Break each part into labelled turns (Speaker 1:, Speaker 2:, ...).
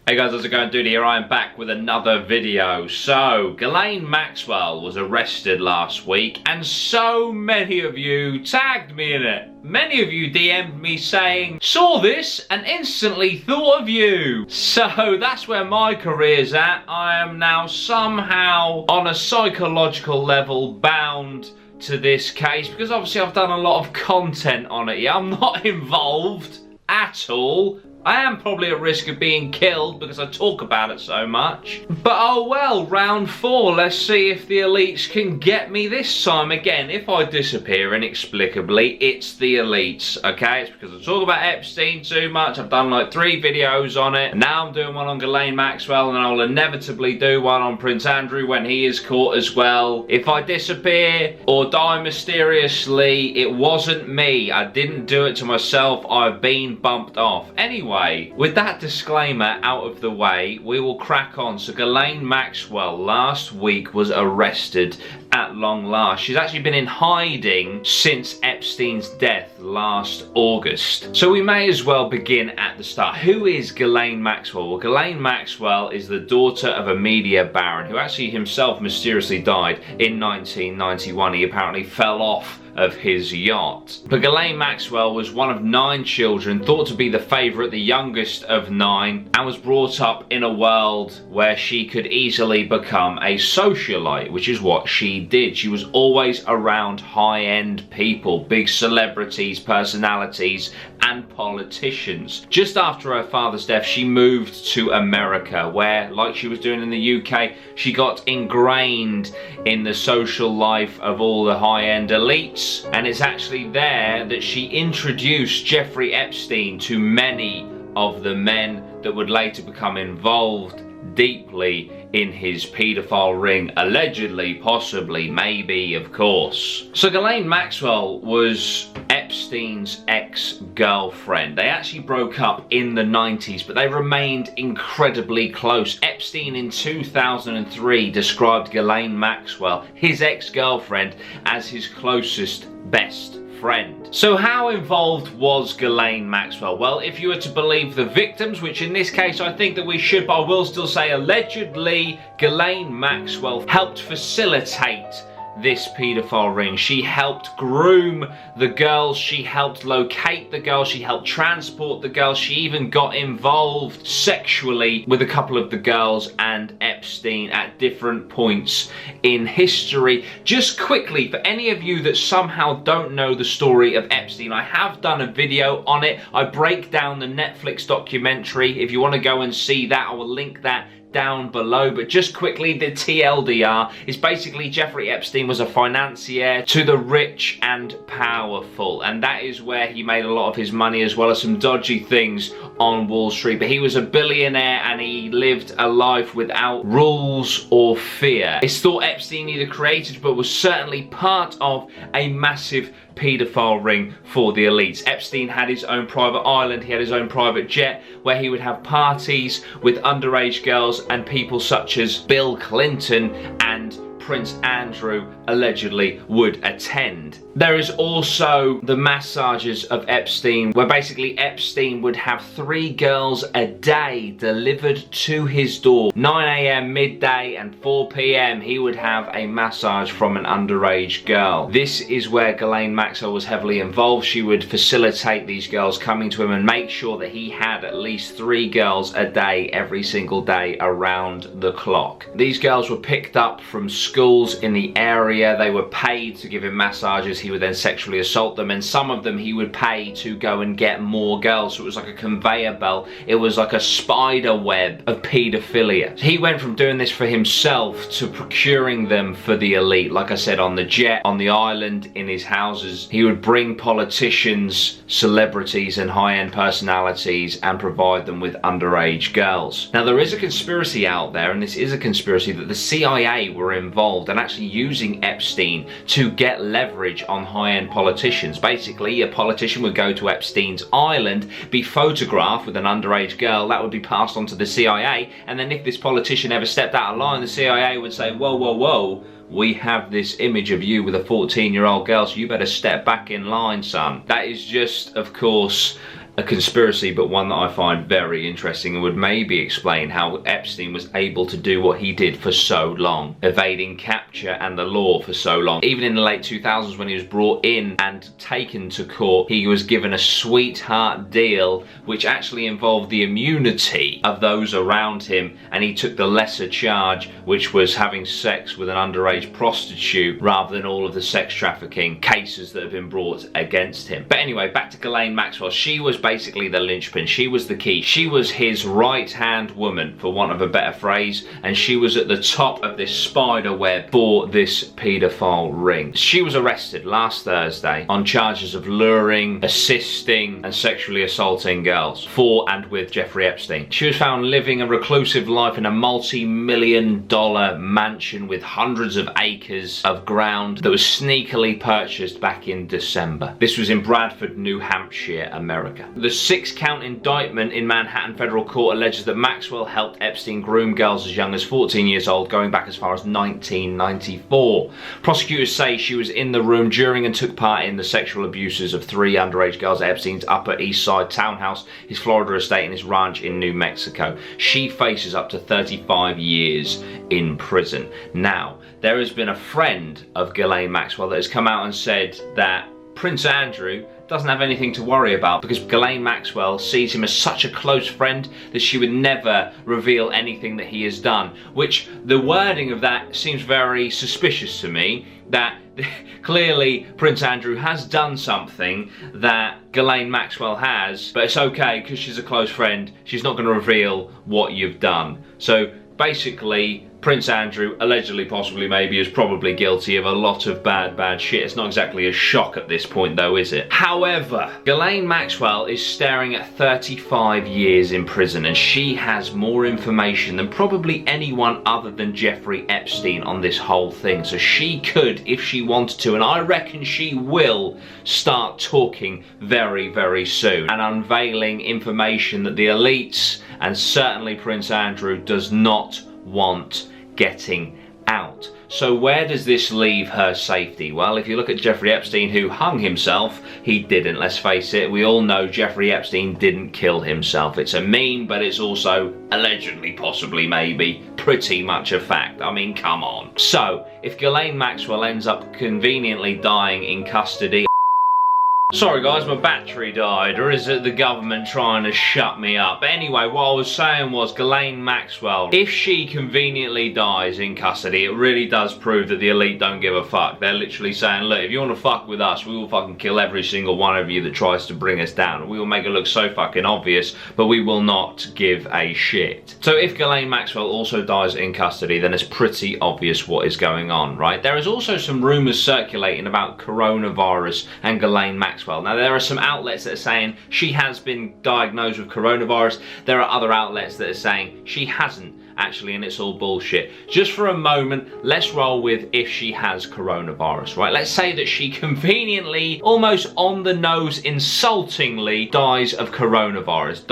Speaker 1: Hey guys, how's it going, dude? Here I am back with another video. So, Ghislaine Maxwell was arrested last week and so many of you tagged me in it. Many of you DM'd me saying, saw this and instantly thought of you. So that's where my career's at. I am now somehow on a psychological level bound to this case because obviously I've done a lot of content on it. Yeah, I'm not involved at all. I am probably at risk of being killed because I talk about it so much. But oh well, round 4, let's see if the elites can get me this time. Again, if I disappear inexplicably, it's the elites, okay? It's because I talk about Epstein too much. I've done like 3 videos on it. Now I'm doing one on Ghislaine Maxwell and I'll inevitably do one on Prince Andrew when he is caught as well. If I disappear or die mysteriously, it wasn't me. I didn't do it to myself. I've been bumped off. Anyway, with that disclaimer out of the way, we will crack on. So Ghislaine Maxwell last week was arrested at long last. She's actually been in hiding since Epstein's death last August. So we may as well begin at the start. Who is Ghislaine Maxwell? Well, Ghislaine Maxwell is the daughter of a media baron who actually himself mysteriously died in 1991. He apparently fell off of his yacht. But Ghislaine Maxwell was one of 9 children, thought to be the favourite, the youngest of 9, and was brought up in a world where she could easily become a socialite, which is what she did. She was always around high-end people, big celebrities, personalities, and politicians. Just after her father's death, she moved to America, where, like she was doing in the UK, she got ingrained in the social life of all the high-end elites. And it's actually there that she introduced Jeffrey Epstein to many of the men that would later become involved deeply in his paedophile ring, allegedly, possibly, maybe, of course. So Ghislaine Maxwell was Epstein's ex-girlfriend. They actually broke up in the 90s, but they remained incredibly close. Epstein in 2003 described Ghislaine Maxwell, his ex-girlfriend, as his closest best friend. So how involved was Ghislaine Maxwell? Well, if you were to believe the victims, which in this case I think that we should, but I will still say allegedly, Ghislaine Maxwell helped facilitate this paedophile ring. She helped groom the girls, she helped locate the girls, she helped transport the girls, she even got involved sexually with a couple of the girls and Epstein at different points in history. Just quickly, for any of you that somehow don't know the story of Epstein, I have done a video on it. I break down the Netflix documentary. If you want to go and see that, I will link that down below. But just quickly, the TLDR is basically Jeffrey Epstein was a financier to the rich and powerful, and that is where he made a lot of his money, as well as some dodgy things on Wall Street. But he was a billionaire and he lived a life without rules or fear. It's thought Epstein either created but was certainly part of a massive paedophile ring for the elites. Epstein had his own private island, he had his own private jet where he would have parties with underage girls and people such as Bill Clinton and Prince Andrew allegedly would attend. There is also the massages of Epstein, where basically Epstein would have 3 girls a day delivered to his door. 9 AM, midday, and 4 PM, he would have a massage from an underage girl. This is where Ghislaine Maxwell was heavily involved. She would facilitate these girls coming to him and make sure that he had at least 3 girls a day, every single day, around the clock. These girls were picked up from schools in the area. They were paid to give him massages. He would then sexually assault them, and some of them he would pay to go and get more girls. So it was like a conveyor belt. It was like a spider web of paedophilia. He went from doing this for himself to procuring them for the elite. Like I said, on the jet, on the island, in his houses. He would bring politicians, celebrities, and high-end personalities and provide them with underage girls. Now, there is a conspiracy out there, and this is a conspiracy, that the CIA were involved and actually using Epstein to get leverage on high-end politicians. Basically, a politician would go to Epstein's island, be photographed with an underage girl, that would be passed on to the CIA, and then if this politician ever stepped out of line, the CIA would say, whoa, whoa, whoa, we have this image of you with a 14-year-old girl, so you better step back in line, son. That is just, of course, a conspiracy, but one that I find very interesting and would maybe explain how Epstein was able to do what he did for so long, evading capture and the law for so long. Even in the late 2000s, when he was brought in and taken to court, he was given a sweetheart deal which actually involved the immunity of those around him, and he took the lesser charge, which was having sex with an underage prostitute, rather than all of the sex trafficking cases that have been brought against him. But anyway, back to Ghislaine Maxwell. She was basically the linchpin. She was the key. She was his right-hand woman, for want of a better phrase, and she was at the top of this spider web for this paedophile ring. She was arrested last Thursday on charges of luring, assisting, and sexually assaulting girls for and with Jeffrey Epstein. She was found living a reclusive life in a multi-million-dollar mansion with hundreds of acres of ground that was sneakily purchased back in December. This was in Bradford, New Hampshire, America. The 6-count indictment in Manhattan federal court alleges that Maxwell helped Epstein groom girls as young as 14 years old, going back as far as 1994. Prosecutors say she was in the room during and took part in the sexual abuses of 3 underage girls at Epstein's Upper East Side townhouse, his Florida estate, and his ranch in New Mexico. She faces up to 35 years in prison. Now, there has been a friend of Ghislaine Maxwell that has come out and said that Prince Andrew doesn't have anything to worry about because Ghislaine Maxwell sees him as such a close friend that she would never reveal anything that he has done, which the wording of that seems very suspicious to me, that clearly Prince Andrew has done something that Ghislaine Maxwell has, but it's okay because she's a close friend, she's not going to reveal what you've done. So basically, Prince Andrew, allegedly, possibly, maybe, is probably guilty of a lot of bad shit. It's not exactly a shock at this point, though, is it? However, Ghislaine Maxwell is staring at 35 years in prison, and she has more information than probably anyone other than Jeffrey Epstein on this whole thing. So she could, if she wanted to, and I reckon she will, start talking very, very soon and unveiling information that the elites, and certainly Prince Andrew, does not want getting out. So where does this leave her safety? Well, if you look at Jeffrey Epstein, who hung himself, he didn't. Let's face it, we all know Jeffrey Epstein didn't kill himself. It's a meme, but it's also allegedly, possibly, maybe, pretty much a fact. I mean, come on. So, if Ghislaine Maxwell ends up conveniently dying in custody, sorry guys, my battery died, or is it the government trying to shut me up? But anyway, what I was saying was Ghislaine Maxwell, if she conveniently dies in custody, it really does prove that the elite don't give a fuck. They're literally saying, look, if you want to fuck with us, we will fucking kill every single one of you that tries to bring us down. We will make it look so fucking obvious, but we will not give a shit. So if Ghislaine Maxwell also dies in custody, then it's pretty obvious what is going on, right? There is also some rumours circulating about coronavirus and Ghislaine Maxwell. Now, there are some outlets that are saying she has been diagnosed with coronavirus. There are other outlets that are saying she hasn't actually, and it's all bullshit. Just for a moment, let's roll with if she has coronavirus, right? Let's say that she conveniently, almost on the nose, insultingly dies of coronavirus,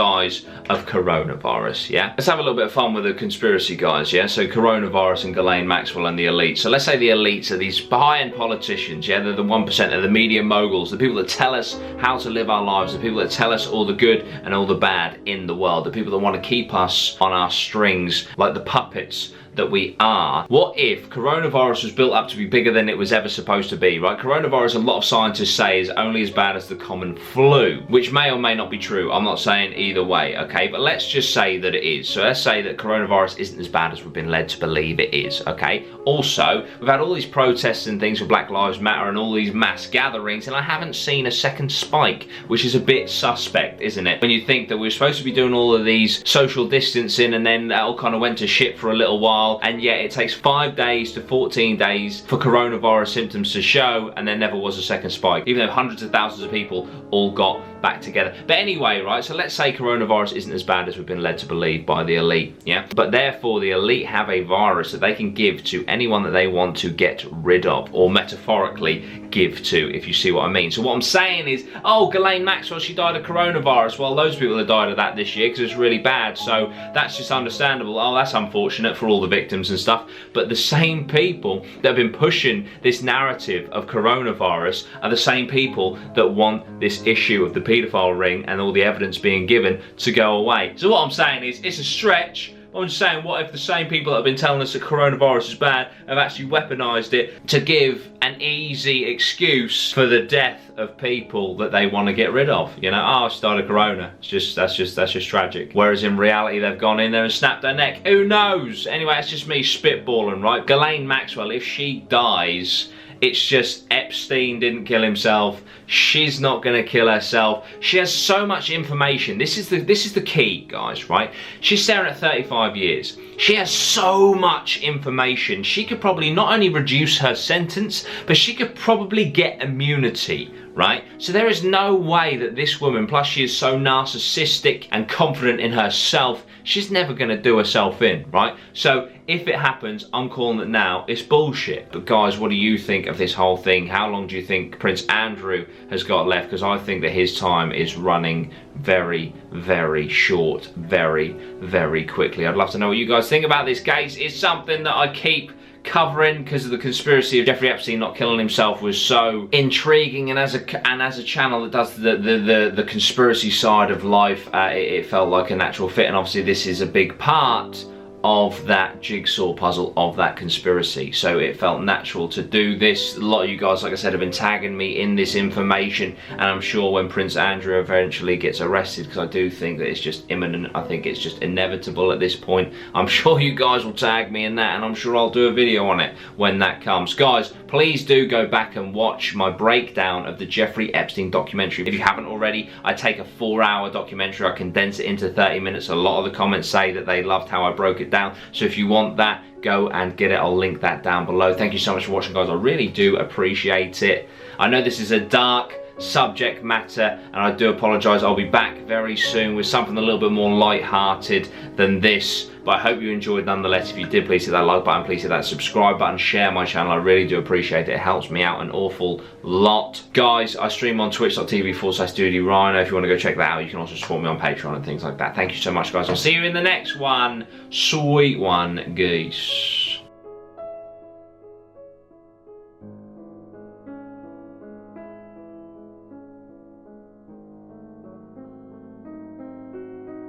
Speaker 1: yeah? Let's have a little bit of fun with the conspiracy guys, yeah? So coronavirus and Ghislaine Maxwell and the elites. So let's say the elites are these high-end politicians, yeah? They're the 1%, they're the media moguls, the people that tell us how to live our lives, the people that tell us all the good and all the bad in the world, the people that want to keep us on our strings like the puppets that we are. What if coronavirus was built up to be bigger than it was ever supposed to be, right? Coronavirus, a lot of scientists say, is only as bad as the common flu, which may or may not be true. I'm not saying either way, okay? But let's just say that it is. So let's say that coronavirus isn't as bad as we've been led to believe it is, okay? Also, we've had all these protests and things for Black Lives Matter and all these mass gatherings, and I haven't seen a second spike, which is a bit suspect, isn't it? When you think that we're supposed to be doing all of these social distancing and then that all kind of went to shit for a little while, and yet it takes 5 days to 14 days for coronavirus symptoms to show, and there never was a second spike, even though hundreds of thousands of people all got back together. But anyway, right, so let's say coronavirus isn't as bad as we've been led to believe by the elite, yeah? But therefore the elite have a virus that they can give to anyone that they want to get rid of, or metaphorically give to, if you see what I mean. So what I'm saying is, oh, Ghislaine Maxwell, she died of coronavirus. Well, loads of people have died of that this year because it's really bad, so that's just understandable. Oh, that's unfortunate for all the victims and stuff, but the same people that have been pushing this narrative of coronavirus are the same people that want this issue of the paedophile ring and all the evidence being given to go away. So what I'm saying is, it's a stretch. I'm just saying, what if the same people that have been telling us that coronavirus is bad have actually weaponized it to give an easy excuse for the death of people that they want to get rid of? You know, oh, I started corona. That's just tragic. Whereas in reality, they've gone in there and snapped their neck. Who knows? Anyway, it's just me spitballing, right? Ghislaine Maxwell, if she dies, it's just Epstein didn't kill himself. She's not going to kill herself. She has so much information. This is the key, guys, right? She's staring at 35 years. She has so much information. She could probably not only reduce her sentence, but she could probably get immunity, right? So there is no way that this woman, plus she is so narcissistic and confident in herself, she's never going to do herself in, right? So if it happens, I'm calling it now. It's bullshit. But guys, what do you think of this whole thing? How long do you think Prince Andrew has got left? Because I think that his time is running very, very short, very, very quickly. I'd love to know what you guys think about this case. It's something that I keep covering because of the conspiracy of Jeffrey Epstein not killing himself was so intriguing, and as a channel that does the conspiracy side of life, it felt like a natural fit. And obviously this is a big part of that jigsaw puzzle of that conspiracy, so it felt natural to do this. A lot of you guys, like I said, have been tagging me in this information, and I'm sure when Prince Andrew eventually gets arrested, because I do think that it's just imminent, I think it's just inevitable at this point, I'm sure you guys will tag me in that, and I'm sure I'll do a video on it when that comes. Guys, please do go back and watch my breakdown of the Jeffrey Epstein documentary. If you haven't already, I take a 4-hour documentary, I condense it into 30 minutes. A lot of the comments say that they loved how I broke it down. So if you want that, go and get it. I'll link that down below. Thank you so much for watching, guys. I really do appreciate it. I know this is a dark subject matter, and I do apologise. I'll be back very soon with something a little bit more light-hearted than this, but I hope you enjoyed nonetheless. If you did, please hit that like button, please hit that subscribe button, share my channel. I really do appreciate it. It helps me out an awful lot. Guys, I stream on twitch.tv/DutyRhino. If you want to go check that out, you can also support me on Patreon and things like that. Thank you so much, guys. I'll see you in the next one. Sweet one, geese.